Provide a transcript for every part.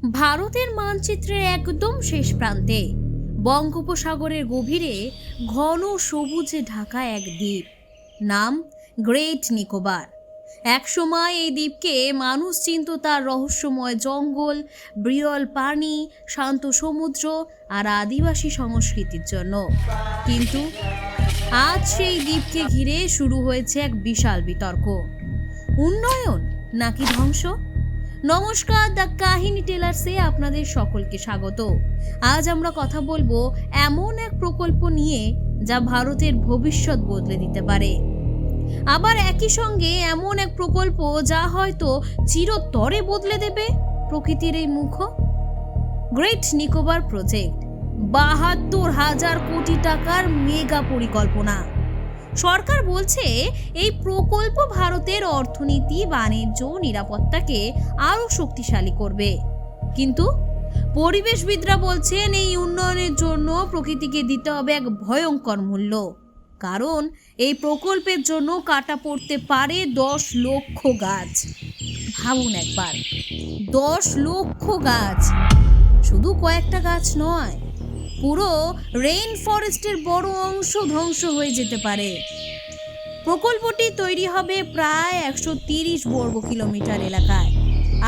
ভারতের মানচিত্রের একদম শেষ প্রান্তে বঙ্গোপসাগরের গভীরে ঘন সবুজে ঢাকা এক দ্বীপ, নাম গ্রেট নিকোবর। একসময় এই দ্বীপকে মানুষ চিনত তার রহস্যময় জঙ্গল, বিরল পানি, শান্ত সমুদ্র আর আদিবাসী সংস্কৃতির জন্য। কিন্তু আজ সেই দ্বীপকে ঘিরে শুরু হয়েছে এক বিশাল বিতর্ক। উন্নয়ন নাকি ধ্বংস? নমস্কার, দ্য কাহিনী টেলার্সে আপনাদের সকলকে স্বাগত। আজ আমরা কথা বলবো এমন এক প্রকল্প নিয়ে যা ভারতের ভবিষ্যৎ বদলে দিতে পারে, আবার একই সঙ্গে এমন এক প্রকল্প যা হয়তো চিরতরে বদলে দেবে প্রকৃতির এই মুখ। গ্রেট নিকোবর প্রজেক্ট ৭২,০০০ কোটি টাকার মেগা পরিকল্পনা। সরকার বলছে এই প্রকল্প ভারতের অর্থনীতি, বাণিজ্য, নিরাপত্তাকে আরো শক্তিশালী করবে। কিন্তু পরিবেশবিদরা বলছেন এই উন্নয়নের জন্য প্রকৃতিকে দিতে হবে এক ভয়ঙ্কর মূল্য। কারণ এই প্রকল্পের জন্য কাটা পড়তে পারে ১০ লক্ষ গাছ। ভাবুন একবার, ১০ লক্ষ গাছ। শুধু কয়েকটা গাছ নয়, পুরো রেইন ফরেস্টের বড় অংশ ধ্বংস হয়ে যেতে পারে। প্রকল্পটি তৈরি হবে প্রায় ১৩০ বর্গ কিলোমিটার এলাকায়,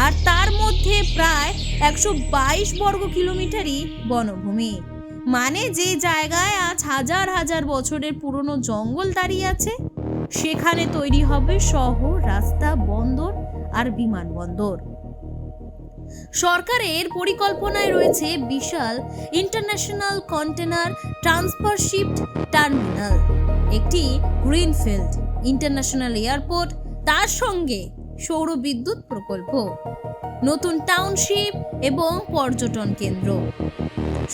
আর তার মধ্যে প্রায় ১২২ বর্গ কিলোমিটারই বনভূমি। মানে যে জায়গায় আজ হাজার হাজার বছরের পুরনো জঙ্গল দাঁড়িয়ে আছে, সেখানে তৈরি হবে শহর, রাস্তা, বন্দর আর বিমানবন্দর। সরকারের পরিকল্পনায় রয়েছে বিশাল ইন্টারন্যাশনাল কন্টেনার ট্রান্সফারশিপ টার্মিনাল, একটি গ্রিনফিল্ড ইন্টারন্যাশনাল এয়ারপোর্ট, তার সঙ্গে সৌর বিদ্যুৎ প্রকল্প, নতুন টাউনশিপ এবং পর্যটন কেন্দ্র।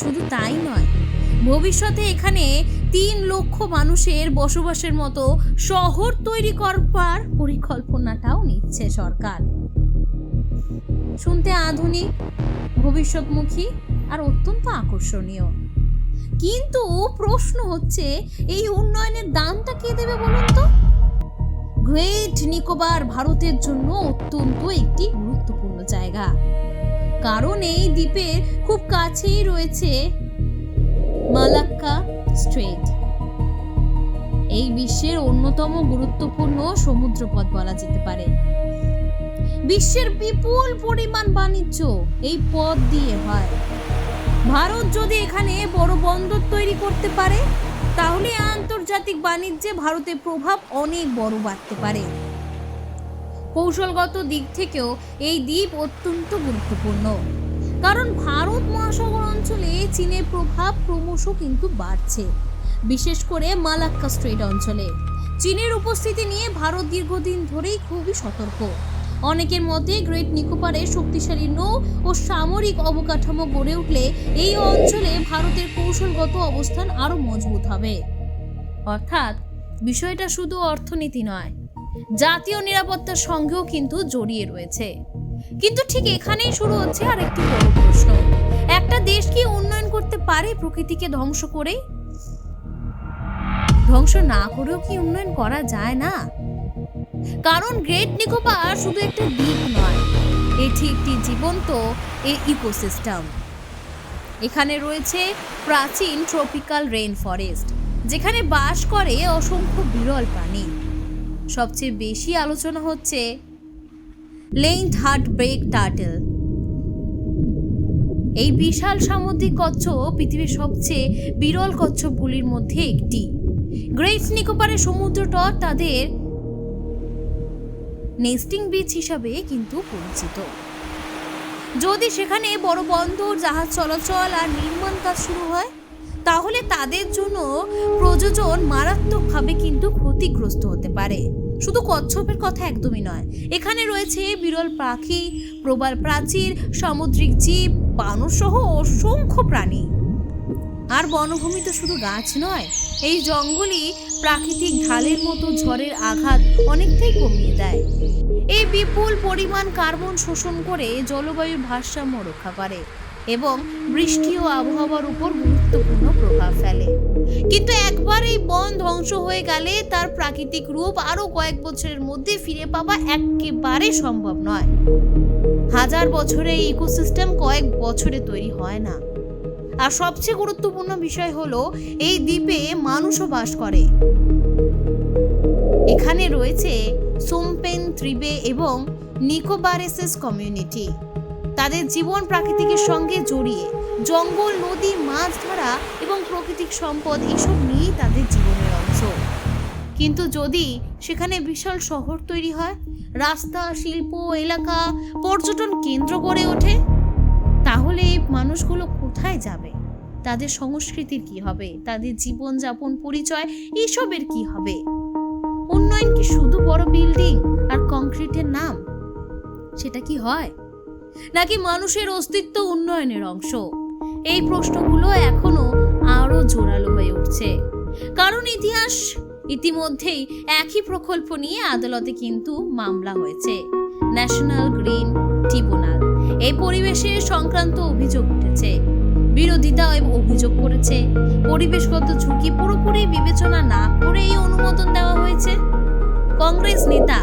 শুধু তাই নয়, ভবিষ্যতে এখানে ৩ লক্ষ মানুষের বসবাসের মতো শহর তৈরি করবার পরিকল্পনাটাও নিচ্ছে সরকার। শুনতে আধুনিক, ভবিষ্যৎমুখী আর অত্যন্ত আকর্ষণীয়। কিন্তু প্রশ্ন হচ্ছে, এই উন্নয়নের দামটা কে দেবে বলুন তো? গ্রেট নিকোবর ভারতের জন্য অত্যন্ত একটি গুরুত্বপূর্ণ জায়গা, কারণ এই দ্বীপের খুব কাছেই রয়েছে মালাক্কা স্ট্রেট। এই বিশ্বের অন্যতম গুরুত্বপূর্ণ সমুদ্রপথ বলা যেতে পারে। বিশ্বের বিপুল পরিমাণ বাণিজ্য এই পথ দিয়ে হয়। ভারত যদি এখানে বড় বন্দর তৈরি করতে পারে, তাহলে আন্তর্জাতিক বাণিজ্যে ভারতের প্রভাব অনেক বড় বাড়তে পারে। কৌশলগত দিক থেকেও এই দ্বীপ অত্যন্ত গুরুত্বপূর্ণ, কারণ ভারত মহাসাগর অঞ্চলে চীনের প্রভাব ক্রমশ কিন্তু বাড়ছে, বিশেষ করে মালাক্কা স্ট্রেট অঞ্চলে। চীনের উপস্থিতি নিয়ে ভারত দীর্ঘদিন ধরেই খুবই সতর্ক। অনেকের মতে গ্রেট নিকোবরে শক্তিশালী নৌ ও সামরিক অবকাঠামো গড়ে উঠলে এই অঞ্চলে ভারতের কৌশলগত অবস্থান আরো মজবুত হবে। অর্থাৎ বিষয়টা শুধু অর্থনীতি নয়, জাতীয় নিরাপত্তার সঙ্গেও কিন্তু জড়িয়ে রয়েছে। কিন্তু ঠিক এখানেই শুরু হচ্ছে আর একটি বড় প্রশ্ন। একটা দেশ কি উন্নয়ন করতে পারে প্রকৃতিকে ধ্বংস করে? ধ্বংস না করেও কি উন্নয়ন করা যায় না? কারণ গ্রেট নিকোবর শুধু একটা দ্বীপ নয়, এটি একটি জীবন্ত ইকোসিস্টেম। এখানে রয়েছে প্রাচীন ট্রপিক্যাল রেইন ফরেস্ট, যেখানে বাস করে অসংখ্য বিরল প্রাণী। সবচেয়ে বেশি আলোচনা হচ্ছে লেইন্থ হার্ট ব্রেক টার্টল। এই বিশাল সামুদ্রিক কচ্ছপ পৃথিবীর সবচেয়ে বিরল কচ্ছপগুলির মধ্যে একটি। গ্রেট নিকোবরের সমুদ্রতট তাদের নেস্টিং বিচ হিসাবে কিন্তু পরিচিত। যদি সেখানে বড় বন্দর, জাহাজ চলাচল আর নির্মাণ কাজ শুরু হয়, তাহলে তাদের জন্য প্রযোজন মারাত্মকভাবে কিন্তু ক্ষতিগ্রস্ত হতে পারে। শুধু কচ্ছপের কথা একদমই নয়, এখানে রয়েছে বিরল পাখি, প্রবাল প্রাচীর, সামুদ্রিক জীব, বানর সহ অসংখ্য প্রাণী। আর বনভূমি তো শুধু গাছ নয়, এই জঙ্গলই প্রাকৃতিক ঢালের মতো ঝড়ের আঘাত অনেকটাই কমিয়ে দেয়। এই বিপুল পরিমাণ কার্বন শোষণ করে জলবায়ুর ভারসাম্য রক্ষা করে এবং বৃষ্টি ও আবহাওয়ার উপর গুরুত্বপূর্ণ প্রভাব ফেলে। কিন্তু একবার এই বন ধ্বংস হয়ে গেলে তার প্রাকৃতিক রূপ আরো কয়েক বছরের মধ্যে ফিরে পাওয়া একেবারে সম্ভব নয়। হাজার বছরে এই ইকোসিস্টেম কয়েক বছরে তৈরি হয় না। আর সবচেয়ে গুরুত্বপূর্ণ বিষয় হলো এই দ্বীপে মানুষও বাস করে। এখানে রয়েছে সোমপেন, ত্রিবে এবং নিকোবারেসিস কমিউনিটি। তাদের জীবন প্রাকৃতিকের সঙ্গে জড়িয়ে, জঙ্গল, নদী, মাছ ধরা এবং প্রাকৃতিক সম্পদ এসব নিয়েই তাদের জীবনের অংশ। কিন্তু যদি সেখানে বিশাল শহর তৈরি হয়, রাস্তা, শিল্প এলাকা, পর্যটন কেন্দ্র গড়ে ওঠে, তাহলে এই মানুষগুলো কোথায় যাবে? তাদের সংস্কৃতির কি হবে? তাদের জীবনযাপন, পরিচয় এসবের কি হবে? উন্নয়ন কি শুধু বড় বিল্ডিং আর কংক্রিটের নাম? সেটা কি হয়? নাকি মানুষের অস্তিত্ব উন্নয়নের অংশ? এই প্রশ্নগুলো এখনো আরো জোরালো হয়ে উঠছে, কারণ ইতিমধ্যেই একই প্রকল্প নিয়ে আদালতে কিন্তু মামলা হয়েছে। ন্যাশনাল গ্রিন ট্রিব্যুনাল এই পরিবেশের সংক্রান্ত অভিযোগ উঠেছে। বিরোধিতা অভিযোগ করেছে পরিবেশগত ঝুঁকি পুরোপুরি বিবেচনা না করে এই অনুমোদন দেওয়া হয়েছে। কংগ্রেস নেতা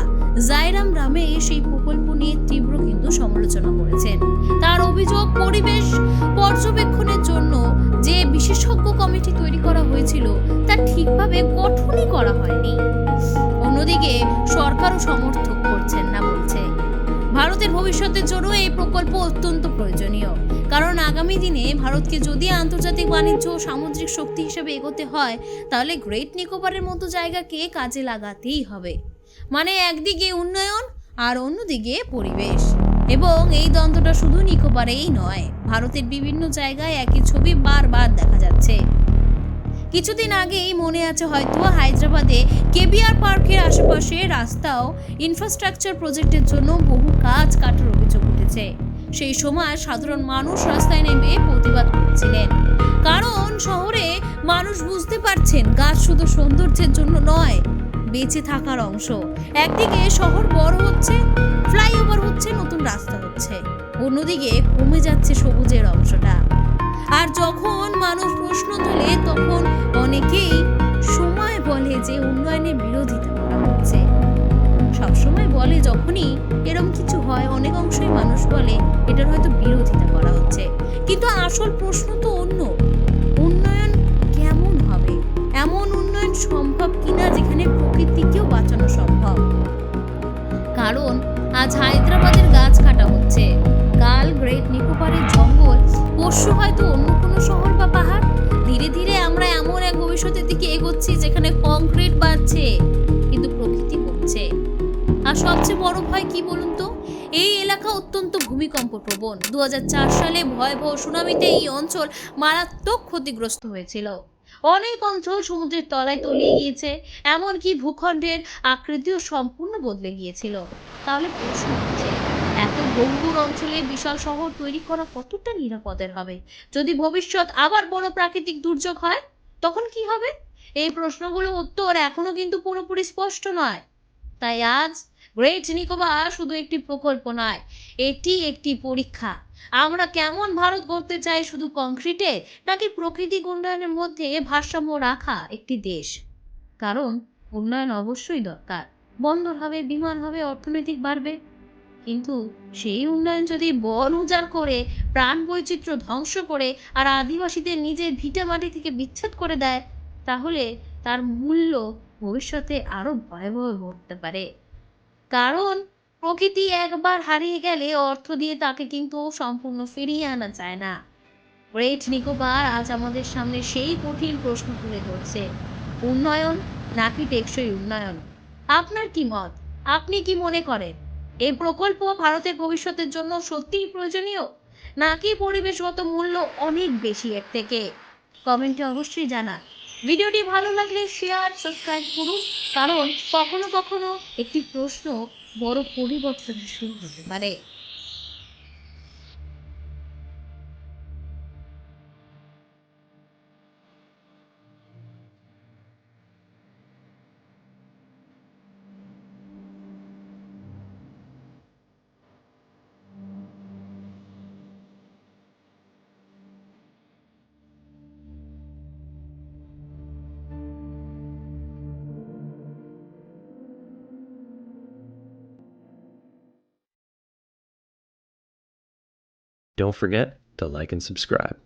জায়রাম রামে সেই প্রকল্প নিয়ে তীব্র কিন্তু সমালোচনা করেছেন। তার অভিযোগ, পরিবেশ পর্যবেক্ষণের জন্য যে বিশেষজ্ঞ কমিটি তৈরি করা হয়েছিল তা ঠিকভাবে গঠনই করা হয়নি। অন্যদিকে সরকারও সমর্থন করছেন না, বলছে ভারতের ভবিষ্যতের জন্য এই প্রকল্প অত্যন্ত প্রয়োজনীয়, কারণ আগামী দিনে ভারতকে যদি আন্তর্জাতিক বাণিজ্য ও সামুদ্রিক শক্তি হিসেবে এগোতে হয়, তাহলে গ্রেট নিকোবরের মতো জায়গাকে কাজে লাগাতেই হবে। মানে একদিকে উন্নয়ন আর অন্যদিকে পরিবেশ। এবং এই দ্বন্দ্বটা শুধু নিকোবরেই নয়, ভারতের বিভিন্ন জায়গায় একই ছবি বারবার দেখা যাচ্ছে। কিছুদিন আগেই মনে আছে হয়তো, হায়দ্রাবাদে কেবিআর পার্কের আশেপাশে রাস্তাও ইনফ্রাস্ট্রাকচার প্রজেক্টের জন্য বহু গাছ কাটার অভিযোগ উঠেছে। সেই সময় সাধারণ মানুষ রাস্তায় নেমে প্রতিবাদ করেছিলেন, কারণ শহরে মানুষ বুঝতে পারছেন গাছ শুধু সৌন্দর্যের জন্য নয়, বেঁচে থাকার অংশ। একদিকে শহর বড় হচ্ছে, ফ্লাইওভার হচ্ছে, নতুন রাস্তা হচ্ছে, অন্যদিকে কমে যাচ্ছে সবুজের অংশটা। আর যখন মানুষ প্রশ্ন তোলে, তখন অনেকেই সময় বলে যে উন্নয়নের বিরোধিতা করা হচ্ছে। সবসময় বলে যখনই এরকম কিছু হয়, অনেক অংশই মানুষ বলে এটার হয়তো বিরোধিতা করা হচ্ছে। কিন্তু আসল প্রশ্ন তো অন্য, উন্নয়ন কেমন হবে? এমন উন্নয়ন সম্ভব কিনা যেখানে প্রকৃতিকেও বাঁচানো সম্ভব? কারণ আজ হায়দ্রাবাদের গাছ কাটা হচ্ছে, কাল গ্রেট নিকোবরের জঙ্গল, পরশু হয়তো অন্য কোনো শহর বা পাহাড়। ধীরে ধীরে আমরা এমন এক ভবিষ্যতের দিকে এগোচ্ছি যেখানে কংক্রিট বাড়ছে কিন্তু প্রকৃতি কমছে। আর সবচেয়ে বড় ভয় কি বলুন তো? এই এলাকা অত্যন্ত ভূমিকম্প প্রবণ। 2004 সালে ভয়াবহ সুনামিতে এই অঞ্চল মারাত্মক ক্ষতিগ্রস্ত হয়েছিল। অনেক অঞ্চল সমুদ্রের তলায় তলিয়ে গিয়েছে, এমনকি ভূখণ্ডের আকৃতিও সম্পূর্ণ বদলে গিয়েছিল। তাহলে প্রশ্ন হচ্ছে, এত গভীর অঞ্চলে বিশাল শহর তৈরি করা কতটা নিরাপদের হবে? যদি ভবিষ্যৎ আবার বড় প্রাকৃতিক দুর্যোগ হয়, তখন কি হবে? এই প্রশ্নগুলোর উত্তর এখনো কিন্তু পুরোপুরি স্পষ্ট নয়। তাই আজ গ্রেট নিকোবর শুধু একটি প্রকল্প নয়, এটি একটি পরীক্ষা। আমরা কেমন ভারত গড়তে চাই, শুধু কংক্রিটে নাকি প্রাকৃতিক উন্নয়নের মধ্যে ভারসাম্য রাখা একটি দেশ? কারণ উন্নয়ন অবশ্যই দরকার, বন্দর হবে, বিমান হবে, অর্থনৈতিক বাড়বে, কিন্তু সেই উন্নয়ন যদি বন উজাড় করে, প্রাণ বৈচিত্র্য ধ্বংস করে আর আদিবাসীদের নিজের ভিটে মাটি থেকে বিচ্ছেদ করে দেয়, তাহলে তার মূল্য ভবিষ্যতে আরো ভয়াবহ হতে পারে। কারণ প্রকৃতি একবার হারিয়ে গেলে অর্থ দিয়ে তাকে কিন্তু সম্পূর্ণ ফিরিয়ে আনা যায় না। গ্রেট নিকোবর আজ আমাদের সামনে সেই কঠিন প্রশ্ন তুলে ধরছে, উন্নয়ন নাকি টেকসই উন্নয়ন? আপনার কি মত? আপনি কি মনে করেন এই প্রকল্প ভারতের ভবিষ্যতের জন্য সত্যিই প্রয়োজনীয়, নাকি পরিবেশগত মূল্য অনেক বেশি এর থেকে? কমেন্টে অবশ্যই জানান। ভিডিওটি ভালো লাগলে শেয়ার, সাবস্ক্রাইব করুন, কারণ কখনো কখনো একটি প্রশ্ন বড় পরিবর্তনের শুরু হতে পারে। Don't forget to like and subscribe.